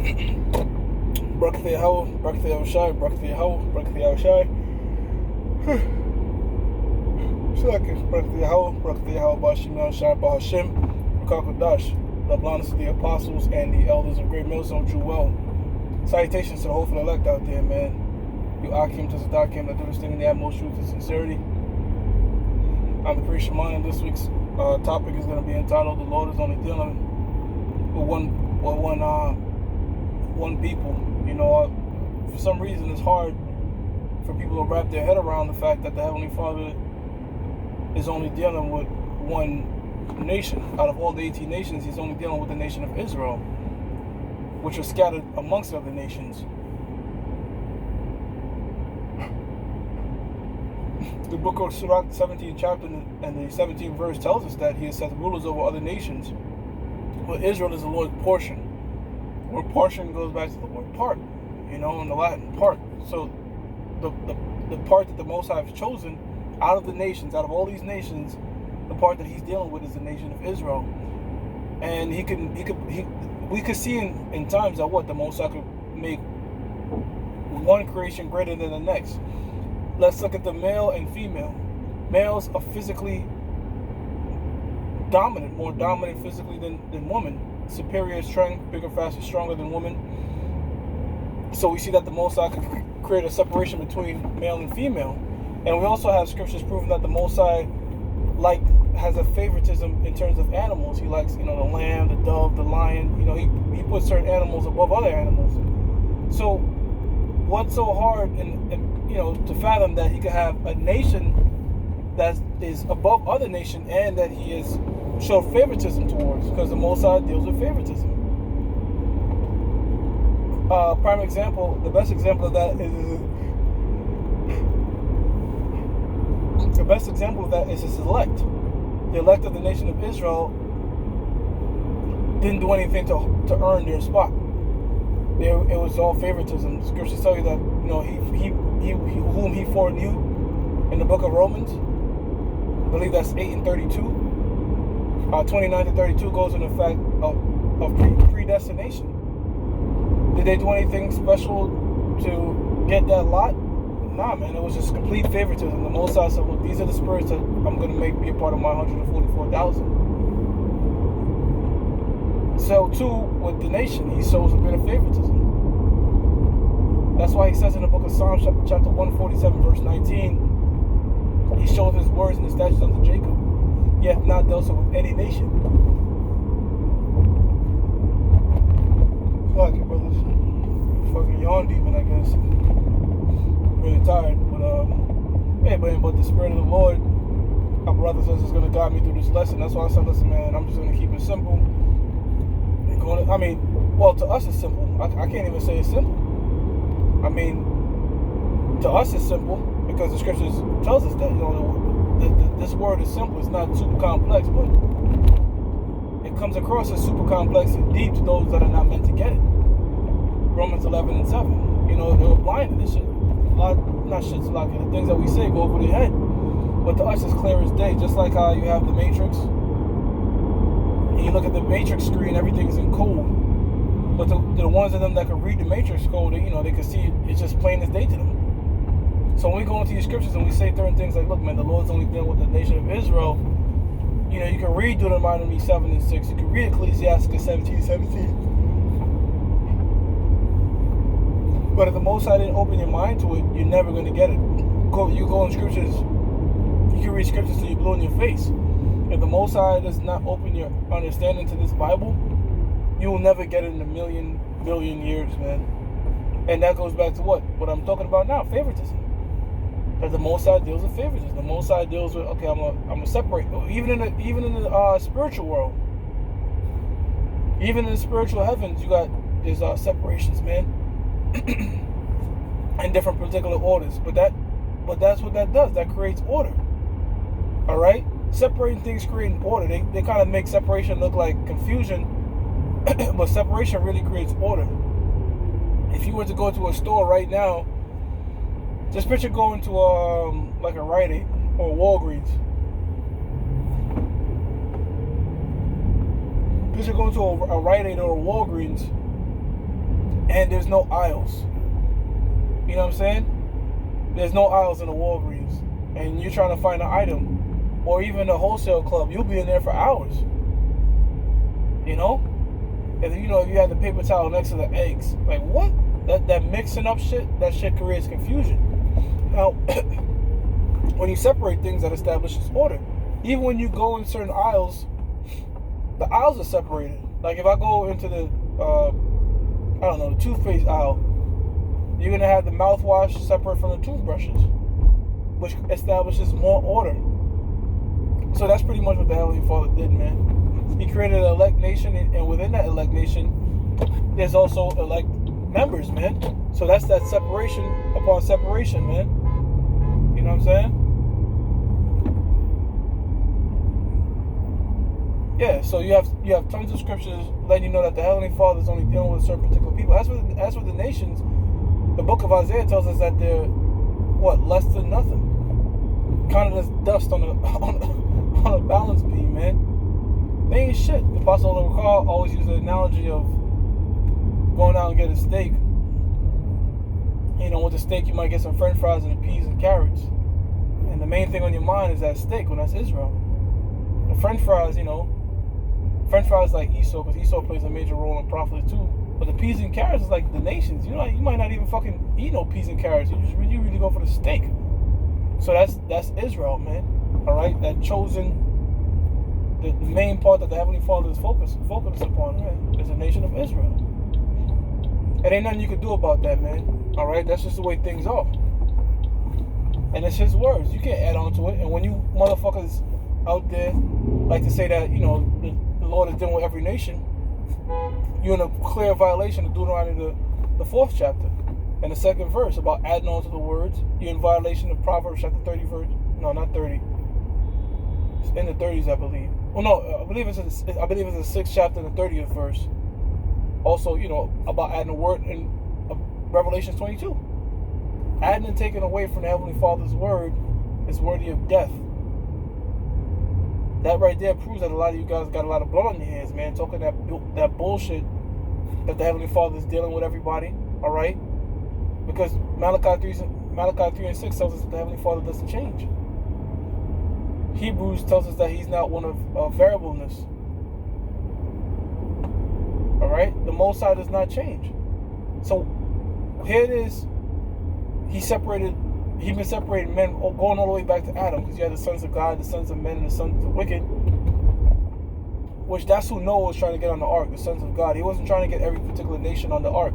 Barak Yahweh, Barak Yahushai, Barak Yahweh, Barak Yahushai. Barak Yahweh, Barak Yahweh, Bashim Yahushai, Bahashim, Rakakodash. Love honors to the apostles and the elders of Great Millstone, Drew well. Salutations to the hopeful elect out there, man. You Akim to Zadakim that do this thing in the utmost truth and sincerity. I'm the priest Shaman, and this week's topic is going to be entitled "The Lord is only dealing with one people." You know, for some reason, it's hard for people to wrap their head around the fact that the Heavenly Father is only dealing with one nation. Out of all the 18 nations, He's only dealing with the nation of Israel, which are scattered amongst other nations. The book of Sirach, 17th chapter and the 17th verse tells us that He has set rulers over other nations. But Israel is the Lord's portion. The word portion goes back to the word part, you know, in the Latin, part. So the part that the Most High has chosen out of the nations, out of all these nations, the part that He's dealing with is the nation of Israel. And we could see in times that the Most High could make one creation greater than the next. Let's look at the male and female. Males are physically dominant, more dominant physically than women. Superior strength, bigger, faster, stronger than women. So we see that the Most High could create a separation between male and female. And we also have scriptures proving that the Most High has a favoritism in terms of animals. He likes, the lamb, the dove, the lion. He puts certain animals above other animals. So what's so hard to fathom that He could have a nation that is above other nation and that He has showed favoritism towards, because the Most High deals with favoritism. Prime example, the best example of that is His elect. The elect of the nation of Israel didn't do anything to earn their spot. It was all favoritism. The scriptures tell you that He whom He foreknew in the book of Romans. I believe that's 8 and 32. 29 to 32 goes in the fact of predestination. Did they do anything special to get that lot? Nah, man. It was just complete favoritism. The Most High said, "Look, these are the spirits that I'm going to make be a part of my 144,000." So too with the nation, He shows a bit of favoritism. That's why He says in the book of Psalms, chapter 147, verse 19, He shows His words and His statutes unto Jacob. He hath not dealt so with any nation. Fuck you, brothers. Fucking yawn demon, I guess. Really tired, but the Spirit of the Lord, our brother says, is going to guide me through this lesson. That's why I said, listen, man, I'm just going to keep it simple. To us it's simple. I can't even say it's simple. To us it's simple because the scriptures tells us that, this word is simple. It's not super complex, but it comes across as super complex and deep to those that are not meant to get it. Romans 11 and 7. They were blind to this shit. The things that we say go over their head. But to us, it's clear as day. Just like how you have the Matrix. And you look at the Matrix screen, everything's in code. But the ones of them that can read the Matrix code, they can see it, it's just plain as day to them. So when we go into these scriptures and we say certain things like, look, man, the Lord's only dealing with the nation of Israel, you can read Deuteronomy 7 and 6. You can read Ecclesiastes 17:17. But if the Most High didn't open your mind to it, you're never going to get it. You go in scriptures, you can read scriptures till you're blue in your face. If the Most High does not open your understanding to this Bible, you will never get it in a million, billion years, man. And that goes back to what I'm talking about now, favoritism. That the Most High deals with favoritism. The Most High deals with, okay, I'm gonna separate. Even in the spiritual world, even in the spiritual heavens, there's separations, man, in different particular orders. But that's what that does. That creates order. All right, separating things creating order. They kind of make separation look like confusion, but separation really creates order. If you were to go to a store right now, just picture going to like a Rite Aid or Walgreens. Picture going to a Rite Aid or a Walgreens and there's no aisles. You know what I'm saying? There's no aisles in the Walgreens, and you're trying to find an item, or even a wholesale club. You'll be in there for hours. You know? If you have the paper towel next to the eggs, like what? That mixing up shit, that shit creates confusion. Now, when you separate things, that establishes order. Even when you go in certain aisles, the aisles are separated. Like if I go into the the toothpaste aisle, you're gonna have the mouthwash separate from the toothbrushes, which establishes more order. So that's pretty much what the Heavenly Father did, man. He created an elect nation, and within that elect nation, there's also elect members, man. So that's that separation upon separation, man. You know what I'm saying? Yeah, so you have tons of scriptures letting you know that the Heavenly Father is only dealing with certain particular people. As for the nations, the book of Isaiah tells us that they're less than nothing, counted as dust on a balance beam, man. They ain't shit. The Apostle Paul always used the analogy of going out and get a steak. With the steak you might get some French fries and peas and carrots, and the main thing on your mind is that steak. When that's Israel, the French fries, French fries like Esau, because Esau plays a major role in prophecy too. But the peas and carrots is like the nations. You might not even fucking eat no peas and carrots. You really go for the steak. So that's Israel, man. All right, that chosen. The main part that the Heavenly Father is focused upon, man, is the nation of Israel. And ain't nothing you can do about that, man. All right, that's just the way things are. And it's His words. You can't add on to it. And when you motherfuckers out there like to say that the Lord is dealing with every nation, you're in a clear violation of Deuteronomy the 4th chapter and the 2nd verse about adding on to the words. You're in violation of Proverbs chapter 30 verse. No, not 30. It's in the 30s, I believe. Well, no, I believe it's the 6th chapter and the 30th verse. Also, about adding a word in Revelation 22. Adding and taking away from the Heavenly Father's word is worthy of death. That right there proves that a lot of you guys got a lot of blood on your hands, man. Talking that bullshit that the Heavenly Father is dealing with everybody. All right, because Malachi 3 and 6 tells us that the Heavenly Father doesn't change. Hebrews tells us that He's not one of variableness. All right, the Most High does not change. So here it is. He's been separating men, going all the way back to Adam, because you had the sons of God, the sons of men, and the sons of the wicked. Which that's who Noah was trying to get on the ark, the sons of God. He wasn't trying to get every particular nation on the ark.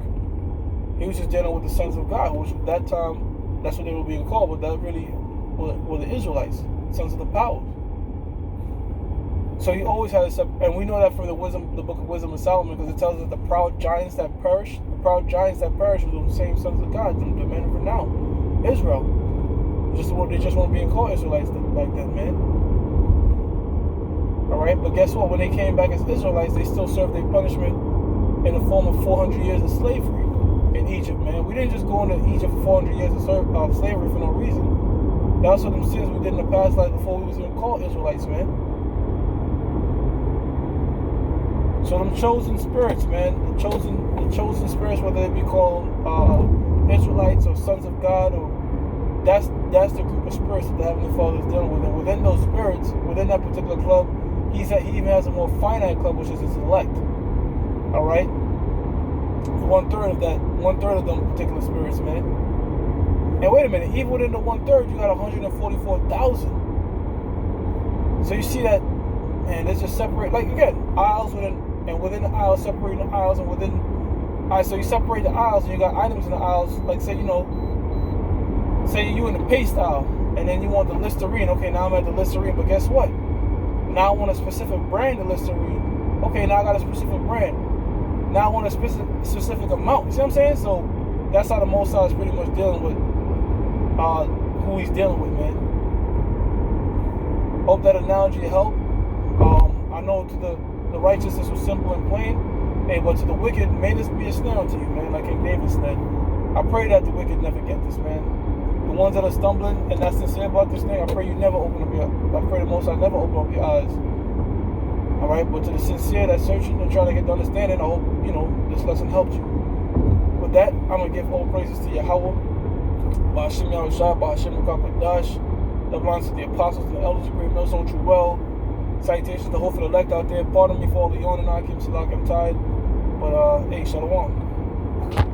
He was just dealing with the sons of God, which at that time, that's what they were being called, but that really were the Israelites, sons of the powers. So he always had and we know that from the book of Wisdom of Solomon, because it tells us that the proud giants that perish were the same sons of God, the men of renown, Israel. They just weren't being called Israelites back then, man. All right, but guess what? When they came back as Israelites, they still served their punishment in the form of 400 years of slavery in Egypt, man. We didn't just go into Egypt for 400 years of slavery for no reason. That was for them sins we did in the past life before we was even called Israelites, man. So them chosen spirits, man, the chosen spirits, whether they be called Israelites or sons of God, or that's the group of spirits that the Heavenly Father is dealing with. And within those spirits, within that particular club, he even has a more finite club, which is his elect. All right, 1/3 of them particular spirits, man. And wait a minute, even within the 1/3, you got 144,000. So you see that, man, it's just separate. Like again, aisles within the aisles, separating the aisles, and within. All right, so you separate the aisles, and you got items in the aisles. Like say you in the paste aisle, and then you want the Listerine. Okay, now I'm at the Listerine, but guess what? Now I want a specific brand of Listerine. Okay, now I got a specific brand. Now I want a specific amount. You see what I'm saying? So that's how the Most High is pretty much dealing with who He's dealing with, man. Hope that analogy helped. I know to the righteousness was simple and plain, but to the wicked, may this be a snare unto you, man. Like King David said. I pray that the wicked never get this, man. The ones that are stumbling and not sincere about this thing, I pray you never open up I pray the Most High never open up your eyes. All right, but to the sincere that's searching and trying to get the understanding, I hope this lesson helped you. that, I'm going to give all praises to Yahweh. Ba'ashim Yahushua, Ba'ashim Mekakadash. That belongs to the apostles and the elders of Great Millstone True Well. Salutations to hopeful elect out there. Pardon me for all the yawning. I keep Salak, I'm tired. But, hey, Shalom.